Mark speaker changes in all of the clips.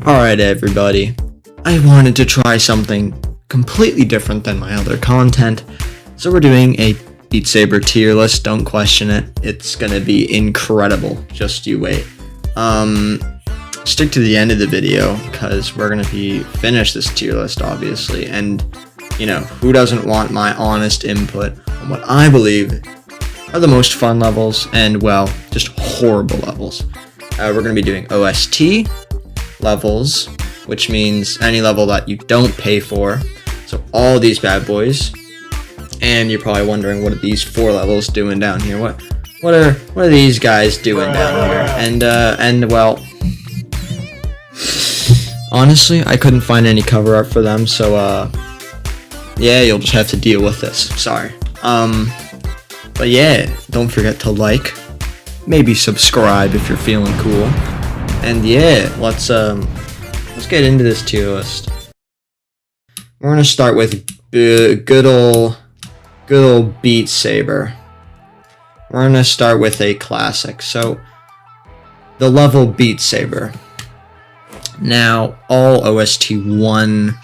Speaker 1: Alright everybody, I wanted to try something completely different than my other content, so we're doing a Beat Saber tier list. Don't question it, it's gonna be incredible, just you wait. Stick to the end of the video, because we're gonna finish this tier list obviously, and you know, who doesn't want my honest input on what I believe are the most fun levels, and well, just horrible levels. We're gonna be doing OST levels, which means any level that you don't pay for, so all these bad boys. And you're probably wondering, what are these 4 levels doing down here? What are these guys doing down here? And well, honestly, I couldn't find any cover art for them, so yeah, you'll just have to deal with this. Sorry. But yeah, don't forget to like, maybe subscribe if you're feeling cool. And yeah, let's get into this tier list. We're gonna start with good old Beat Saber. We're gonna start with a classic. So the level Beat Saber. Now all OST 1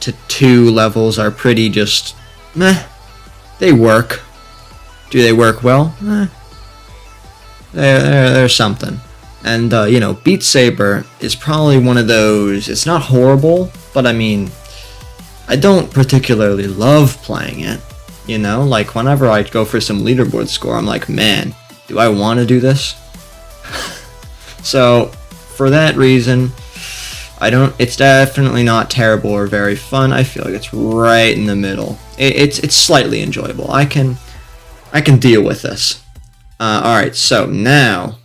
Speaker 1: to 2 levels are pretty just meh. They work. Do they work well? They're something. And, you know, Beat Saber is probably one of those, it's not horrible, but I mean, I don't particularly love playing it, you know? Like, whenever I go for some leaderboard score, I'm like, man, do I want to do this? So, for that reason, it's definitely not terrible or very fun. I feel like it's right in the middle. It's slightly enjoyable. I can deal with this. Alright, so now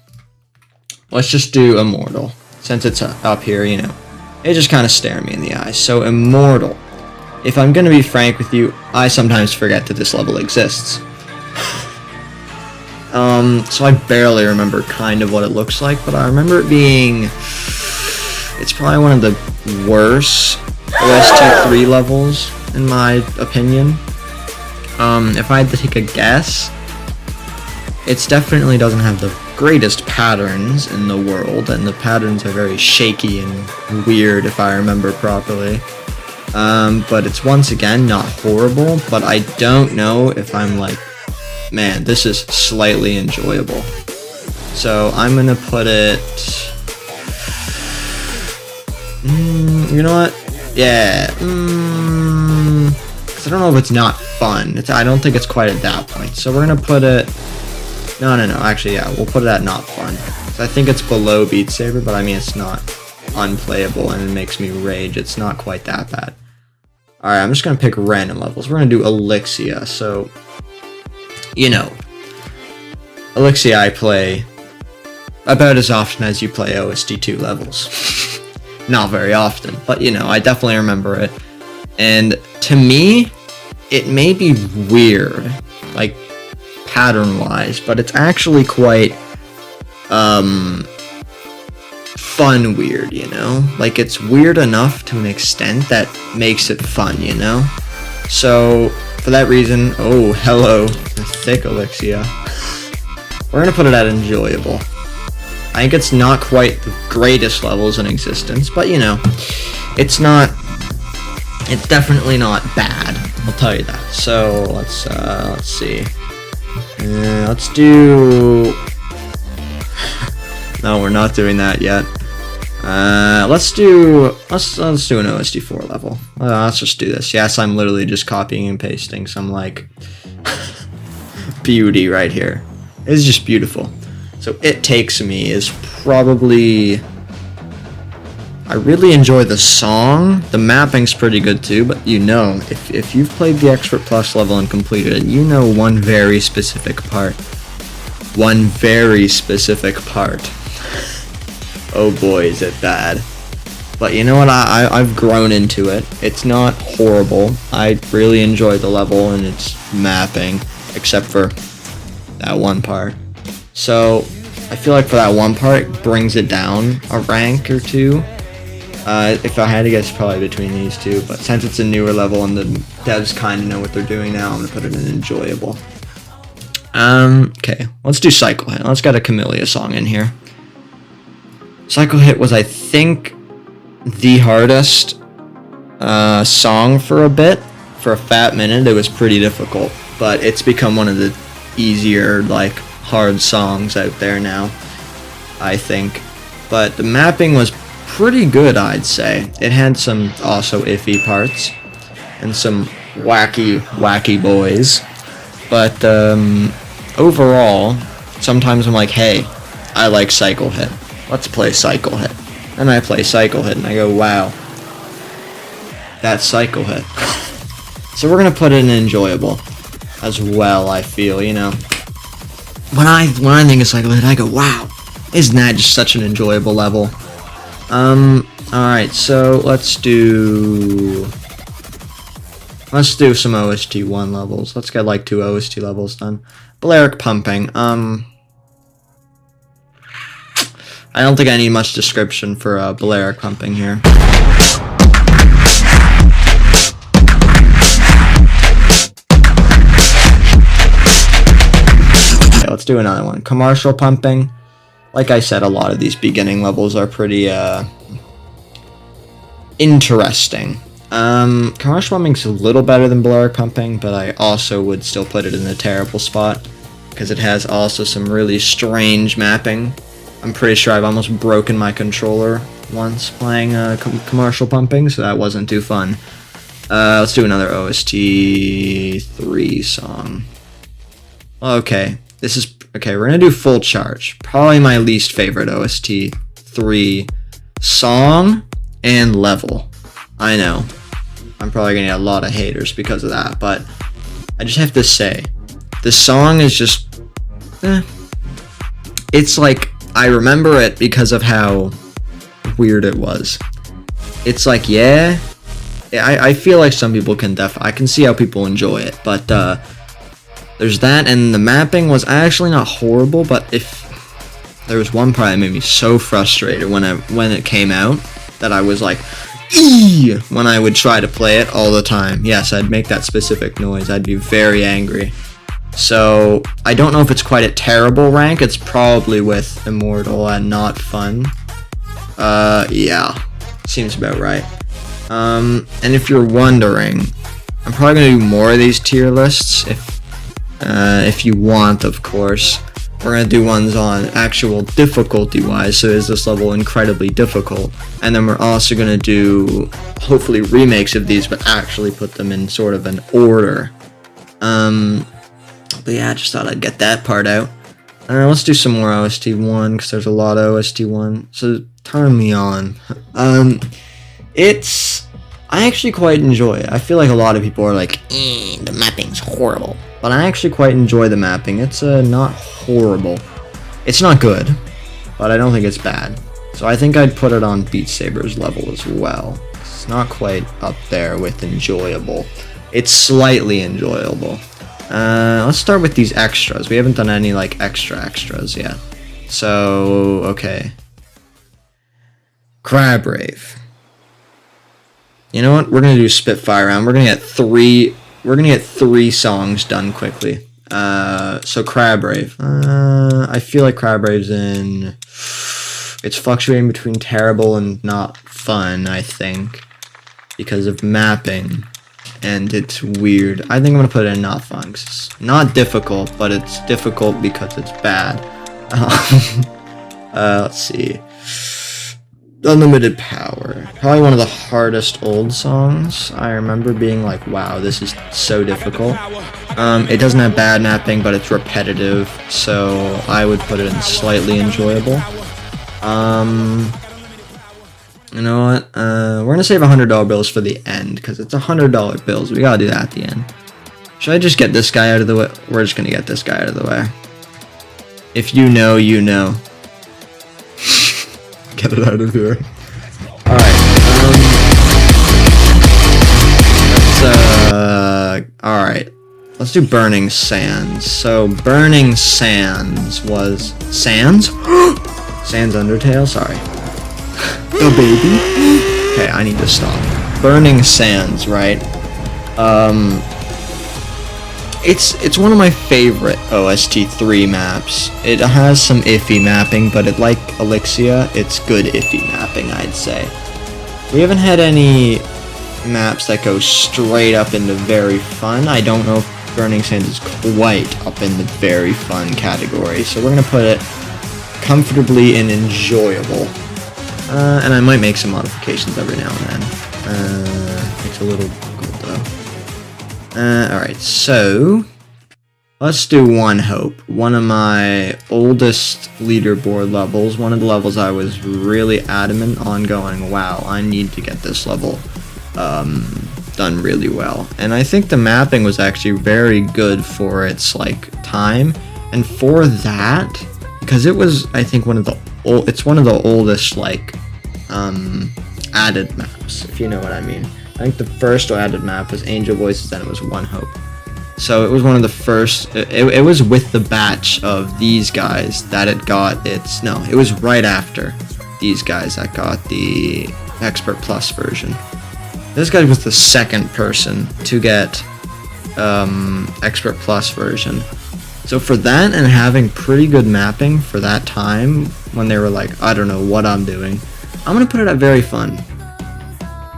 Speaker 1: let's just do Immortal. Since it's up here, you know, it just kind of stared me in the eyes. So Immortal. If I'm gonna be frank with you, I sometimes forget that this level exists. So I barely remember kind of what it looks like, but I remember it being, it's probably one of the worst OST 3 levels, in my opinion. If I had to take a guess, it definitely doesn't have the greatest patterns in the world, and the patterns are very shaky and weird if I remember properly. But it's once again not horrible, but I don't know if I'm like, man, this is slightly enjoyable. So I'm gonna put it, you know what? Yeah, 'cause I don't know if it's not fun. I don't think it's quite at that point. So we're gonna put it, no, actually, yeah, we'll put it at not fun. So I think it's below Beat Saber, but I mean, it's not unplayable and it makes me rage. It's not quite that bad. Alright, I'm just gonna pick random levels. We're gonna do Alexia. So, you know, Alexia I play about as often as you play OST 2 levels. Not very often, but you know, I definitely remember it. And to me, it may be weird, like, pattern-wise, but it's actually quite, fun weird, you know? Like, it's weird enough to an extent that makes it fun, you know? So, for that reason, oh, hello, thick Alexia. We're gonna put it at enjoyable. I think it's not quite the greatest levels in existence, but you know, it's definitely not bad, I'll tell you that. So, let's see. Let's do, no, we're not doing that yet. Let's do an OST 4 level. Let's just do this. Yes, I'm literally just copying and pasting some, like, beauty right here. It's just beautiful. So It Takes Me is probably, I really enjoy the song. The mapping's pretty good too, but you know, if you've played the Expert Plus level and completed it, you know one very specific part. One very specific part. Oh boy, is it bad. But you know what, I've grown into it. It's not horrible. I really enjoy the level and its mapping, except for that one part. So, I feel like for that one part, it brings it down a rank or 2. If I had to guess, probably between these 2, but since it's a newer level and the devs kind of know what they're doing now, I'm going to put it in enjoyable. Okay, let's do Cyclehead. Let's get a Camellia song in here. Cyclehead was, I think, the hardest song for a bit. For a fat minute, it was pretty difficult, but it's become one of the easier, like, hard songs out there now, I think. But the mapping was pretty good, I'd say. It had some also iffy parts and some wacky boys, but overall, sometimes I'm like, hey, I like Cyclehead, let's play Cyclehead. And I play Cyclehead and I go, wow, that's Cyclehead. So we're gonna put it in enjoyable as well, I feel, you know. When I think of Cyclehead, I go, wow, isn't that just such an enjoyable level? Alright, so let's do some OST 1 levels. Let's get like 2 OST levels done. Balearic pumping. I don't think I need much description for Balearic pumping here. Okay, let's do another one. Commercial pumping. Like I said, a lot of these beginning levels are pretty interesting. Commercial pumping's a little better than Balearic pumping, but I also would still put it in a terrible spot because it has also some really strange mapping. I'm pretty sure I've almost broken my controller once playing commercial pumping, so that wasn't too fun. Let's do another OST 3 song. Okay, we're gonna do Full Charge. Probably my least favorite OST 3 song and level. I know. I'm probably gonna get a lot of haters because of that, but I just have to say, the song is just, it's like, I remember it because of how weird it was. It's like, yeah, I feel like some people can I can see how people enjoy it, but there's that, and the mapping was actually not horrible, but if there was one part that made me so frustrated when it came out that I was like, eee! When I would try to play it all the time. Yes, I'd make that specific noise. I'd be very angry. So I don't know if it's quite a terrible rank. It's probably with Immortal and not fun. Yeah, seems about right. And if you're wondering, I'm probably gonna do more of these tier lists if you want, of course. We're gonna do ones on actual difficulty wise, so is this level incredibly difficult? And then we're also gonna do hopefully remakes of these, but actually put them in sort of an order. But yeah, I just thought I'd get that part out. Let's do some more OST 1, because there's a lot of OST 1, so turn me on. I actually quite enjoy it. I feel like a lot of people are like, the mapping's horrible. But I actually quite enjoy the mapping. It's not horrible. It's not good, but I don't think it's bad. So I think I'd put it on Beat Saber's level as well. It's not quite up there with enjoyable. It's slightly enjoyable. Let's start with these extras. We haven't done any like extras yet. So, okay. Crab Rave. You know what? We're gonna do Spitfire round. We're gonna get three songs done quickly. So Crab Rave. I feel like Crab Rave's it's fluctuating between terrible and not fun, I think, because of mapping, and it's weird. I think I'm gonna put it in not fun, 'cause it's not difficult, but it's difficult because it's bad. Let's see. Unlimited Power. Probably one of the hardest old songs. I remember being like, wow, this is so difficult. It doesn't have bad mapping, but it's repetitive, so I would put it in slightly enjoyable. You know what? We're gonna save $100 bills for the end, because it's $100 bills. We gotta do that at the end. Should I just get this guy out of the way? We're just gonna get this guy out of the way. If you know, you know. Get it out of here. Alright, alright. Let's do Burning Sands. So, Burning Sands was... Sands? Sands Undertale? Sorry. The baby? Okay, I need to stop. Burning Sands, right? It's one of my favorite OST 3 maps. It has some iffy mapping, but like Alexia, it's good iffy mapping, I'd say. We haven't had any maps that go straight up into very fun. I don't know if Burning Sands is quite up in the very fun category, so we're gonna put it comfortably in enjoyable. And I might make some modifications every now and then. Takes a little gold though. Alright, so let's do One Hope. One of my oldest leaderboard levels. One of the levels I was really adamant on going, wow, I need to get this level done really well. And I think the mapping was actually very good for its like time. And for that, because it was, I think, it's one of the oldest like added maps, if you know what I mean. I think the first added map was Angel Voices, then it was One Hope. So it was one of the first, it was with the batch of these guys that it got its, no, it was right after these guys that got the Expert Plus version. This guy was the second person to get Expert Plus version. So for that and having pretty good mapping for that time, when they were like, I don't know what I'm doing, I'm going to put it at very fun.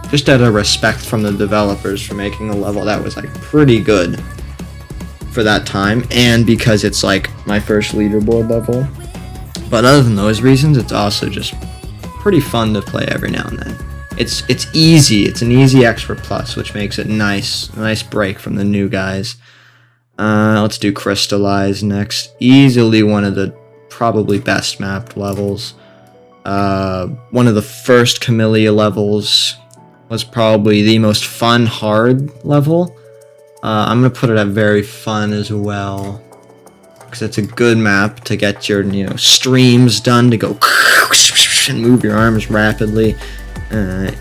Speaker 1: Just out of respect from the developers for making a level that was like pretty good for that time, and because it's like my first leaderboard level. But other than those reasons, it's also just pretty fun to play every now and then. It's easy. It's an easy Expert Plus, which makes it nice. A nice break from the new guys. Let's do Crystallize next. Easily one of the probably best mapped levels. One of the first Camellia levels was probably the most fun hard level. I'm gonna put it at very fun as well, because it's a good map to get your streams done, to go and move your arms rapidly.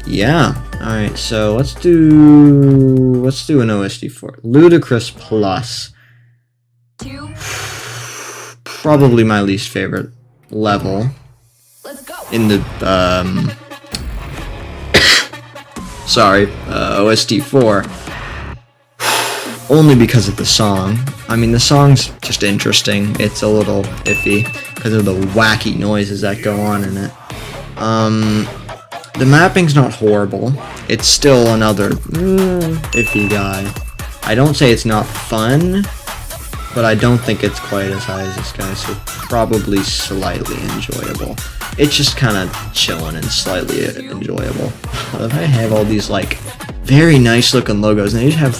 Speaker 1: Yeah. All right. So let's do an OSD4. Ludicrous Plus. Probably my least favorite level in the OSD4. Only because of the song. I mean, the song's just interesting. It's a little iffy because of the wacky noises that go on in it. The mapping's not horrible. It's still another iffy guy. I don't say it's not fun, but I don't think it's quite as high as this guy, so probably slightly enjoyable. It's just kind of chilling and slightly enjoyable. I have all these like very nice looking logos, and they just have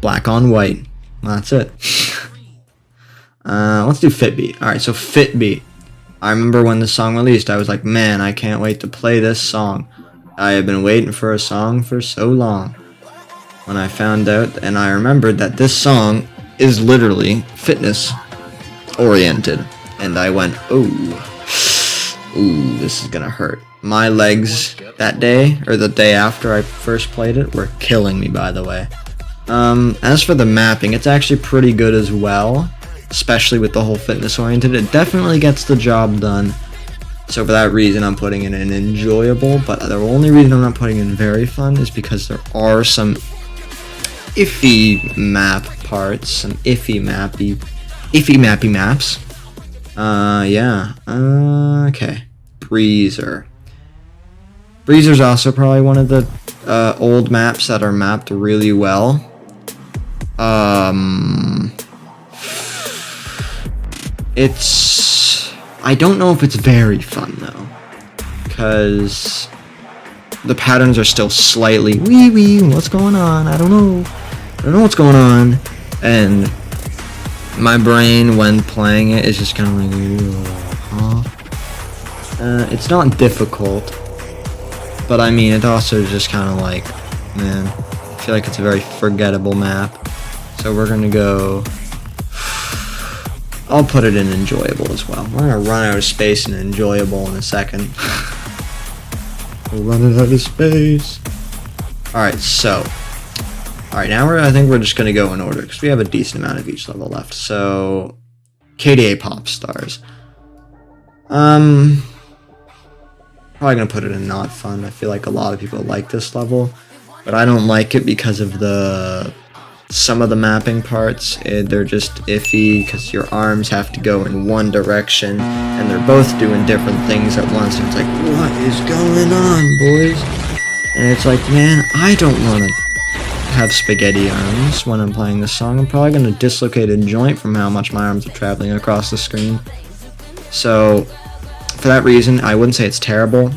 Speaker 1: black on white. That's it. Let's do Fitbeat. Alright, so Fitbeat. I remember when the song released, I was like, man, I can't wait to play this song. I have been waiting for a song for so long. When I found out, and I remembered that this song is literally fitness oriented. And I went, ooh, this is gonna hurt. My legs that day, or the day after I first played it, were killing me, by the way. As for the mapping, it's actually pretty good as well, especially with the whole fitness oriented. It definitely gets the job done. So for that reason, I'm putting it in enjoyable, but the only reason I'm not putting it in very fun is because there are some iffy map parts, some iffy mappy maps. Yeah. Okay. Breezer. Breezer's also probably one of the old maps that are mapped really well. I don't know if it's very fun though, because the patterns are still slightly what's going on? I don't know what's going on, and my brain when playing it is just kind of like, it's not difficult, but I mean, it also just kind of like, man, I feel like it's a very forgettable map. So we're gonna go, I'll put it in enjoyable as well. We're gonna run out of space in enjoyable in a second. We're running out of space. Alright, so. Alright, now I think we're just gonna go in order, because we have a decent amount of each level left. So, KDA Pop Stars. Probably gonna put it in not fun. I feel like a lot of people like this level, but I don't like it because of the some of the mapping parts, they're just iffy because your arms have to go in one direction and they're both doing different things at once. And it's like, what is going on, boys? And it's like, man, I don't want to have spaghetti arms when I'm playing this song. I'm probably going to dislocate a joint from how much my arms are traveling across the screen. So, for that reason, I wouldn't say it's terrible,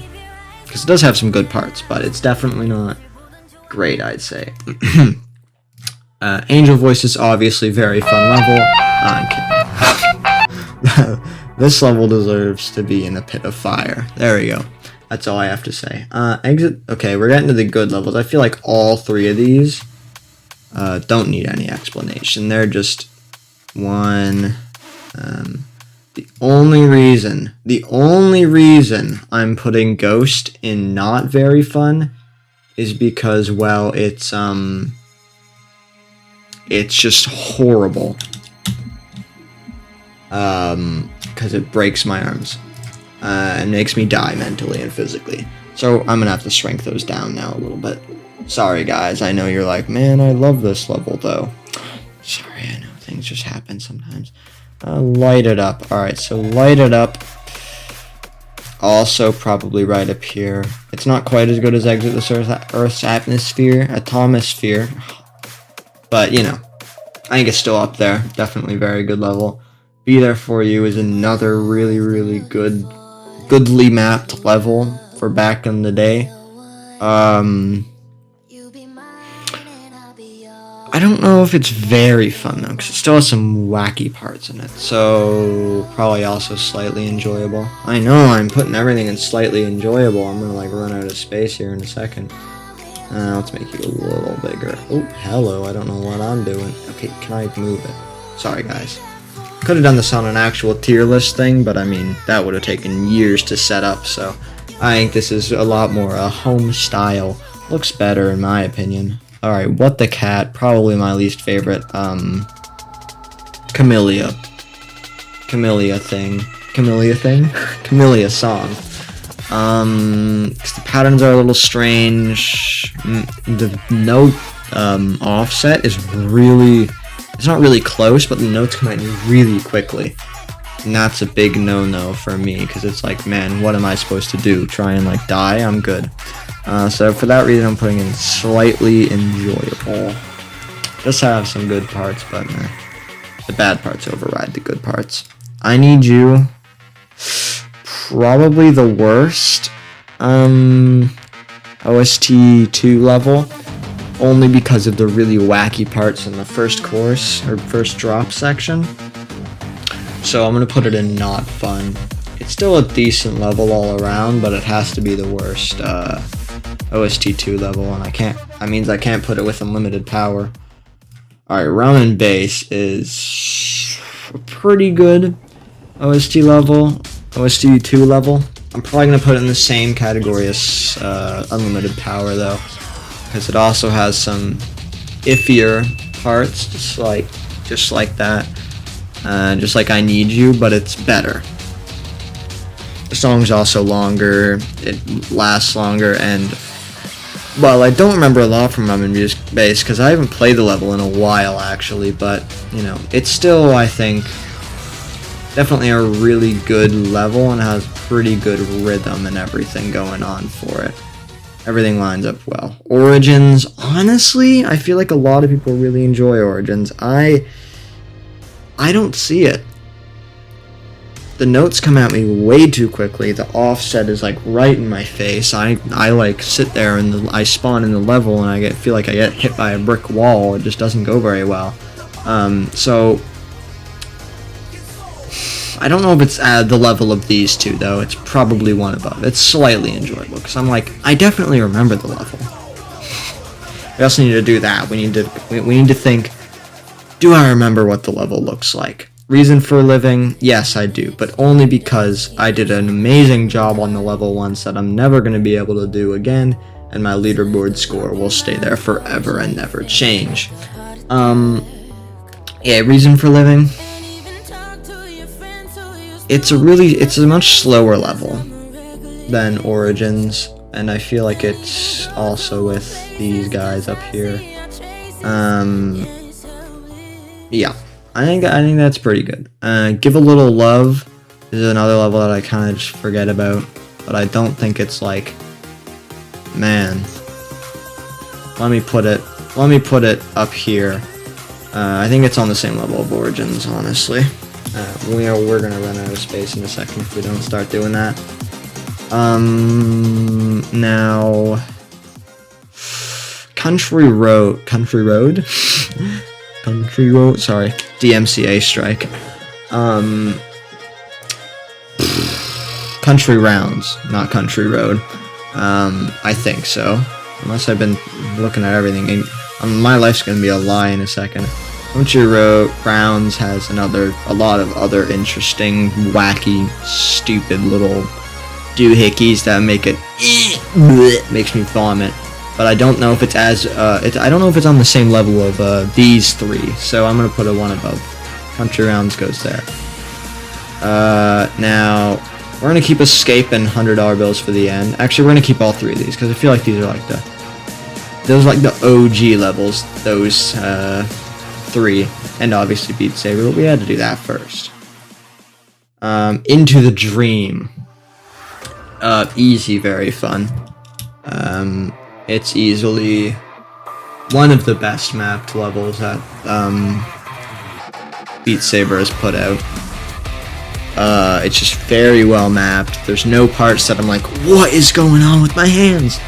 Speaker 1: because it does have some good parts, but it's definitely not great, I'd say. Angel Voice is obviously very fun level. I'm kidding. This level deserves to be in a pit of fire. There we go. That's all I have to say. Exit. Okay, we're getting to the good levels. I feel like all three of these don't need any explanation. They're just one. The only reason I'm putting Ghost in not very fun is because, well, it's just horrible. Because it breaks my arms. And makes me die mentally and physically. So I'm gonna have to shrink those down now a little bit. Sorry guys, I know you're like, man, I love this level though. Sorry, I know things just happen sometimes. Light it up. Alright, so light it up. Also probably right up here. It's not quite as good as Exit this Earth's Atmosphere, Atomosphere. But, you know, I think it's still up there. Definitely very good level. Be There For You is another really, really goodly mapped level for back in the day. I don't know if it's very fun though, because it still has some wacky parts in it, so probably also slightly enjoyable. I know I'm putting everything in slightly enjoyable. I'm gonna like run out of space here in a second. Let's make you a little bigger. Oh, hello, I don't know what I'm doing. Okay, can I move it? Sorry guys. Could have done this on an actual tier list thing, but I mean, that would have taken years to set up, so I think this is a lot more home style. Looks better in my opinion. Alright, What the Cat, probably my least favorite, Camellia song. 'Cause the patterns are a little strange, the note, offset is really, it's not really close, but the notes come out really quickly. And that's a big no-no for me, because it's like, man, what am I supposed to do? Try and like die? I'm good. So for that reason, I'm putting in slightly enjoyable. Just have some good parts, but the bad parts override the good parts. I Need You, probably the worst OST 2 level, only because of the really wacky parts in the first chorus, or first drop section. So I'm going to put it in not fun. It's still a decent level all around, but it has to be the worst OST 2 level, and that means I can't put it with unlimited power. Alright, Ramen Bass is a pretty good OST 2 level. I'm probably going to put it in the same category as unlimited power though, because it also has some iffier parts, just like that. Just like I Need You, but it's better. The song's also longer, it lasts longer, and well, I don't remember a lot from Ramen Bass because I haven't played the level in a while actually, but you know, it's still, I think, definitely a really good level and has pretty good rhythm and everything going on for it. Everything lines up well. Origins, honestly, I feel like a lot of people really enjoy Origins. I don't see it. The notes come at me way too quickly. The offset is like right in my face. I like sit there and I spawn in the level and I feel like I get hit by a brick wall. It just doesn't go very well. So I don't know if it's at the level of these two though. It's probably one above. It's slightly enjoyable because I'm like, I definitely remember the level. We also need to do that. We need to think, do I remember what the level looks like? Reason for Living, yes I do, but only because I did an amazing job on the level once that I'm never going to be able to do again, and my leaderboard score will stay there forever and never change. Yeah, Reason for Living, it's a much slower level than Origins, and I feel like it's also with these guys up here. yeah, I think that's pretty good. Give a Little Love is another level that I kind of just forget about, but I don't think it's like, man. Let me put it up here. I think it's on the same level of Origins, honestly. We're gonna run out of space in a second if we don't start doing that. Now, Country Road, sorry, DMCA strike. Country Rounds, not Country Road. I think so. Unless I've been looking at everything. My life's gonna be a lie in a second. Country Rounds has a lot of other interesting, wacky, stupid little doohickeys that make it makes me vomit. But I don't know if it's I don't know if it's on the same level of these three. So I'm gonna put it one above. Country Rounds goes there. Now we're gonna keep Escape and $100 bills for the end. Actually, we're gonna keep all three of these because I feel like these are like the OG levels. Those three, and obviously Beat Saber, but we had to do that first. Into the Dream. Easy, very fun. It's easily one of the best mapped levels that Beat Saber has put out. It's just very well mapped. There's no parts that I'm like, what is going on with my hands?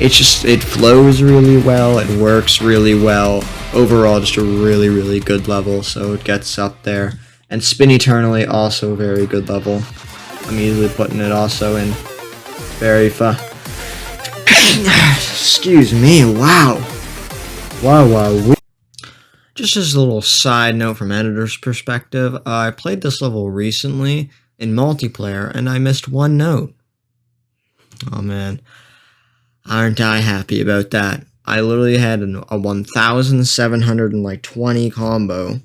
Speaker 1: It flows really well, it works really well. Overall, just a really, really good level, so it gets up there. And Spin Eternally, also a very good level. I'm easily putting it also in very fun. Excuse me, wow. Wow. Just as a little side note from editor's perspective, I played this level recently in multiplayer, and I missed one note. Oh man, aren't I happy about that? I literally had a 1,720 combo,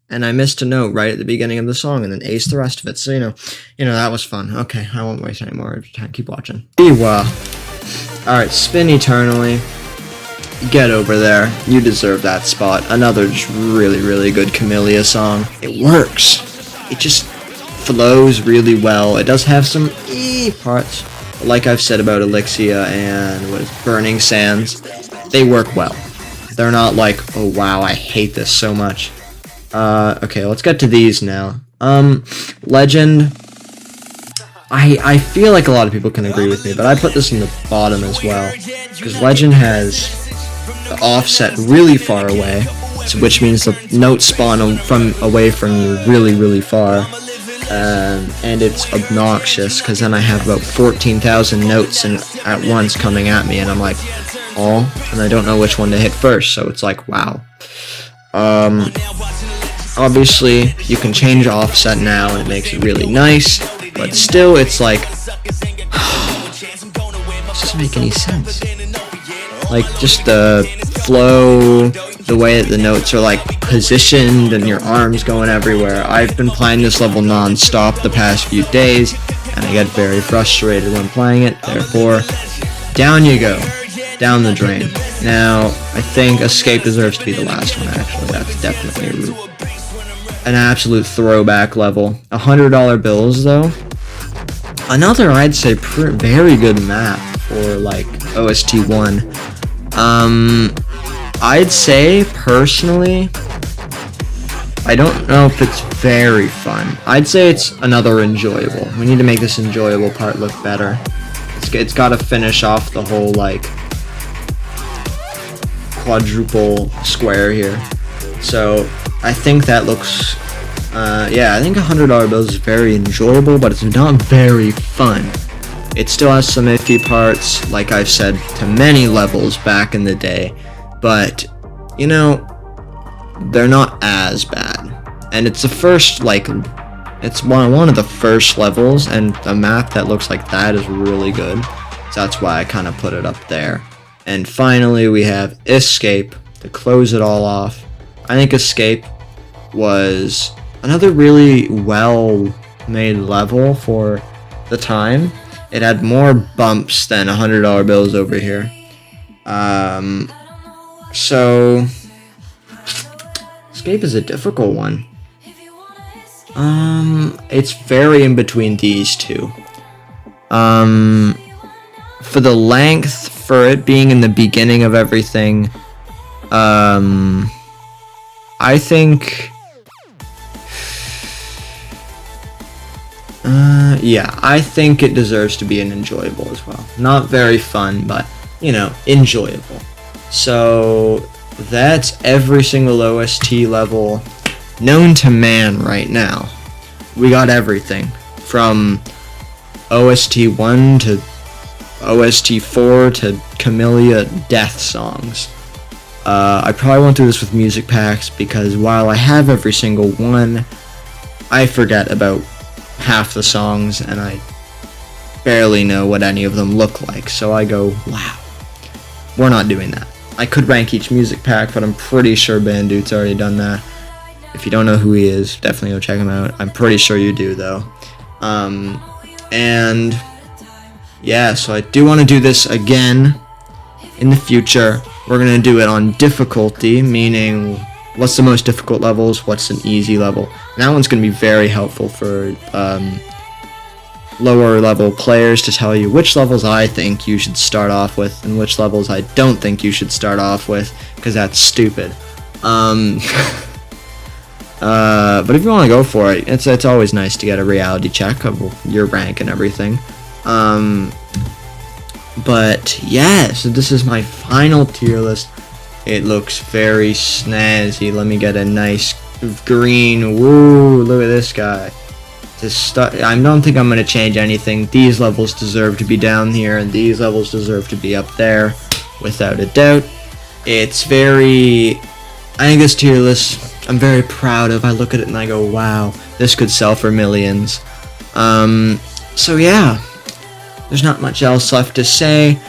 Speaker 1: and I missed a note right at the beginning of the song, and then aced the rest of it. So you know that was fun. Okay, I won't waste any more time. Keep watching. All right, Spin Eternally. Get over there. You deserve that spot. Another just really, really good Camellia song. It works. It just flows really well. It does have some parts. Like I've said about Alexia and Burning Sands, they work well. They're not like, oh wow, I hate this so much. Okay, let's get to these now. Legend. I feel like a lot of people can agree with me, but I put this in the bottom as well. Because Legend has the offset really far away, which means the notes spawn away from you really, really far. And it's obnoxious because then I have about 14,000 notes at once coming at me, and I'm like, oh, and I don't know which one to hit first, so it's like, wow. Obviously, you can change offset now, and it makes it really nice, but still, it's like, it doesn't make any sense. Like, just the flow, the way that the notes are like positioned and your arms going everywhere. I've been playing this level non-stop the past few days, and I get very frustrated when playing it. Therefore, down you go, down the drain. Now, I think Escape deserves to be the last one, actually. That's definitely an absolute throwback level. $100 bills, though. Another, I'd say, very good map for, like, OST 1. I'd say, personally, I don't know if it's very fun. I'd say it's another enjoyable. We need to make this enjoyable part look better. It's got to finish off the whole, like, quadruple square here. So, I think that looks, yeah, I think $100 bills is very enjoyable, but it's not very fun. It still has some iffy parts, like I've said to many levels back in the day, but, you know, they're not as bad. And it's the first, like, it's one of the first levels, and a map that looks like that is really good. So that's why I kind of put it up there. And finally, we have Escape to close it all off. I think Escape was another really well-made level for the time. It had more bumps than $100 bills over here. So Escape is a difficult one. It's very in between these two. For the length, for it being in the beginning of everything, I think, yeah, I think it deserves to be an enjoyable as well. Not very fun, but, you know, enjoyable. So, that's every single OST level known to man right now. We got everything from OST 1 to OST 4 to Camellia death songs. I probably won't do this with music packs because while I have every single one, I forget about half the songs and I barely know what any of them look like. So I go, wow, we're not doing that. I could rank each music pack, but I'm pretty sure Bandute's already done that. If you don't know who he is, definitely go check him out. I'm pretty sure you do, though. And yeah, so I do want to do this again in the future. We're going to do it on difficulty, meaning what's the most difficult levels, what's an easy level. And that one's going to be very helpful for lower level players to tell you which levels I think you should start off with and which levels I don't think you should start off with, because that's stupid. But if you want to go for it, it's always nice to get a reality check of your rank and everything. But yeah, so this is my final tier list. It looks very snazzy. Let me get a nice green. Woo, look at this guy. I don't think I'm going to change anything. These levels deserve to be down here, and these levels deserve to be up there, without a doubt. It's very... I think this tier list, I'm very proud of. I look at it and I go, wow, this could sell for millions. So yeah, there's not much else left to say.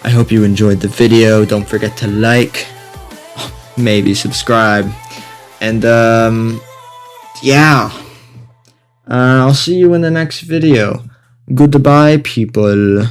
Speaker 1: I hope you enjoyed the video. Don't forget to like, maybe subscribe, and yeah. I'll see you in the next video. Goodbye, people.